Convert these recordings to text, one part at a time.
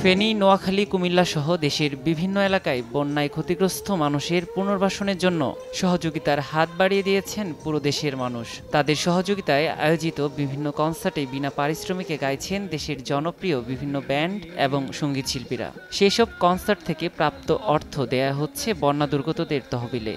ফেনী, নোয়াখালী, কুমিল্লা সহ দেশের বিভিন্ন এলাকায় বন্যায় ক্ষতিগ্রস্ত মানুষের পুনর্বাসনের জন্য সহযোগিতার হাত বাড়িয়ে দিয়েছেন পুরো দেশের মানুষ। তাদের সহযোগিতায় আয়োজিত বিভিন্ন কনসার্টে বিনা পারিশ্রমিকে গাইছেন দেশের জনপ্রিয় বিভিন্ন ব্যান্ড এবং সঙ্গীত শিল্পীরা। সেসব কনসার্ট থেকে প্রাপ্ত অর্থ দেয়া হচ্ছে বন্যা দুর্গতদের তহবিলে।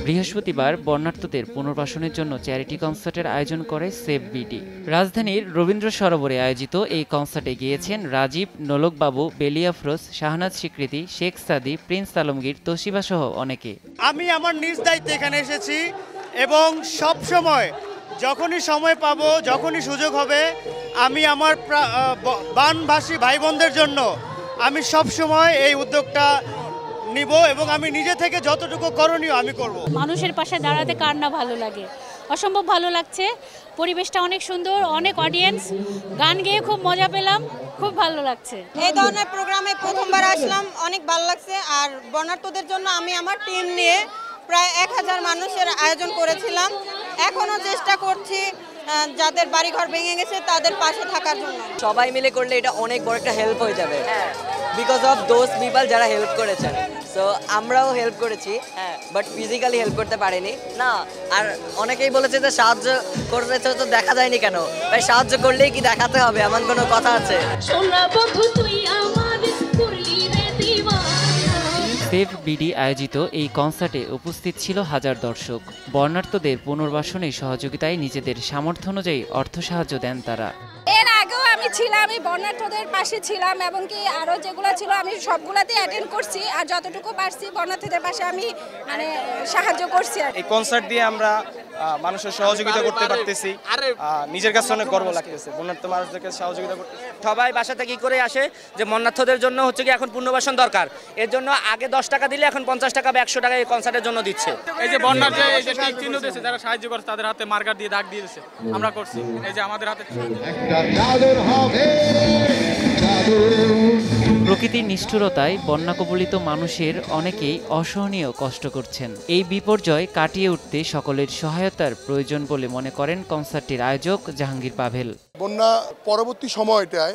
বৃহস্পতিবার বন্যার্তদের পুনর্বাসনের জন্য চ্যারিটি কনসার্টের আয়োজন করে সেভ বিডি। রাজধানীর রবীন্দ্র সরোবরে আয়োজিত এই কনসার্টে গিয়েছেন রাজীব, নোলকবাবু, বেলি আফরোজ, শাহনাজ স্বীকৃতি, শেখ সাদি, প্রিন্স আলমগীর, তোশিবা সহ অনেকে। আমি আমার নিজ দায়িত্বে এখানে এসেছি এবং সব সময় যখনই সময় পাবো, যখনই সুযোগ হবে, আমি আমার বানভাসী ভাই বোনদের জন্য আমি সব সময় এই উদ্যোগটা নিব এবং আমি নিজে থেকে যতটুকু করণীয় আমি করব। মানুষের পাশে দাঁড়াতে কার না ভালো লাগে, অসম্ভব ভালো লাগছে। পরিবেশটা অনেক সুন্দর, অনেক অডিয়েন্স, গান গেয়ে খুব মজা পেলাম, খুব ভালো লাগছে। এই ধরনের প্রোগ্রামে প্রথমবার আসলাম, অনেক ভালো লাগছে। আর বন্যার্তদের জন্য আমি আমার টিম নিয়ে প্রায় 1000 মানুষের আয়োজন করেছিলাম। এখনো চেষ্টা করছি যাদের বাড়িঘর ভেঙে গেছে তাদের পাশে থাকার জন্য। সবাই মিলে করলে এটা অনেক বড় একটা হেল্প হয়ে যাবে, বিকজ অফ দোজ পিপল যারা হেল্প করেছেন। সো আমরাও হেল্প করেছি, বাট ফিজিক্যালি হেল্প করতে পারিনি না। আর অনেকেই বলেছে যে সাহায্য করেছে তো দেখা যায়নি কেন? ভাই সাহায্য করলেই কি দেখাতে হবে এমন কোনো কথা আছে? সেভ বিডি আয়োজিত এই কনসার্টে উপস্থিত ছিল হাজার দর্শক। বন্যার্তদের পুনর্বাসনে সহযোগিতায় নিজেদের সামর্থ্য অনুযায়ী অর্থ সাহায্য দেন তারা। এর আগেও আমি ছিলাম, আমি বন্যার্তদের পাশে ছিলাম এবং কি আরও যেগুলো ছিল আমি সবগুলাতে অ্যাটেন্ড করছি। আর যতটুকু পারছি বন্যার্তদের পাশে আমি সাহায্য করছি। এই কনসার্ট দিয়ে আমরা মানুষের সহযোগিতা করতে পারতেছি, নিজের কাছে অনেক গর্ব লাগতেছে বন্যার্ত মানুষদেরকে সহযোগিতা করতে। সবাই বাসা থেকে করে আসে যে বন্যার্তদের জন্য হচ্ছে কি এখন পুনর্বাসন দরকার, এর জন্য আগে 10 টাকা দিলে এখন 50 টাকা বা 100 টাকা এই কনসার্টের জন্য দিচ্ছে। এই যে বন্যার যে চিহ্ন দিয়েছে, যারা সাহায্য করছে তাদের হাতে মার্কার দিয়ে দাগ দিয়ে দিয়েছে, আমরা করছি এই যে আমাদের হাতে। প্রকৃতির নিষ্ঠুরতায় বন্যা কবলিত মানুষের অনেকেই অসহনীয় কষ্ট করছেন। এই বিপর্যয় কাটিয়ে উঠতে সকলের সহায়তার প্রয়োজন বলে মনে করেন কনসার্টটির আয়োজক জাহাঙ্গীর পাভেল। বন্যা পরবর্তী সময়টায়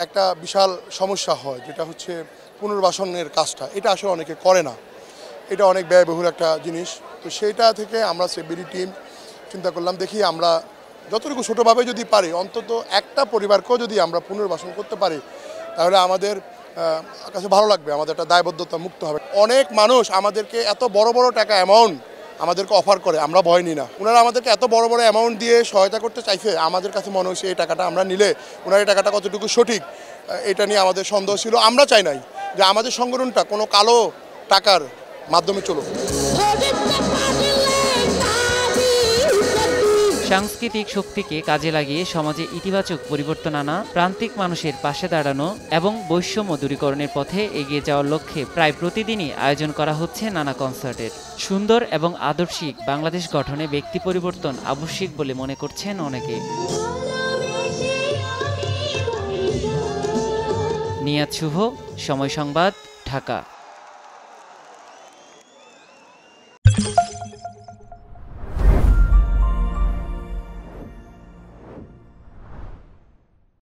একটা বিশাল সমস্যা হয়, যেটা হচ্ছে পুনর্বাসনের কাজটা। এটা আসলে অনেকে করে না, এটা অনেক ব্যয়বহুল একটা জিনিস। তো সেইটা থেকে আমরা সেভ বিডি টিম চিন্তা করলাম, দেখি আমরা যতটুকু ছোটোভাবে যদি পারি, অন্তত একটা পরিবারকেও যদি আমরা পুনর্বাসন করতে পারি, তাহলে আমাদের কাছে ভালো লাগবে, আমাদের একটা দায়বদ্ধতা মুক্ত হবে। অনেক মানুষ আমাদেরকে এত বড় বড় টাকা অ্যামাউন্ট আমাদেরকে অফার করে, আমরা ভয় নিই না। ওনারা আমাদেরকে এত বড় বড় অ্যামাউন্ট দিয়ে সহায়তা করতে চাইছে, আমাদের কাছে মনে হয়েছে এই টাকাটা আমরা নিলে ওনার এই টাকাটা কতটুকু সঠিক, এটা নিয়ে আমাদের সন্দেহ ছিল। আমরা চাই নাই যে আমাদের সংগঠনটা কোনো কালো টাকার মাধ্যমে চলুক। সাংস্কৃতিক শক্তিকে কাজে লাগিয়ে সমাজে ইতিবাচক পরিবর্তন আনা, প্রান্তিক মানুষের পাশে দাঁড়ানো এবং বৈষম্য দূরীকরণের পথে এগিয়ে যাওয়ার লক্ষ্যে প্রায় প্রতিদিনই আয়োজন করা হচ্ছে নানা কনসার্টের। সুন্দর এবং আদর্শিক বাংলাদেশ গঠনে ব্যক্তি পরিবর্তন আবশ্যিক বলে মনে করছেন অনেকে। নিয়াত শুভ, সময় সংবাদ, ঢাকা।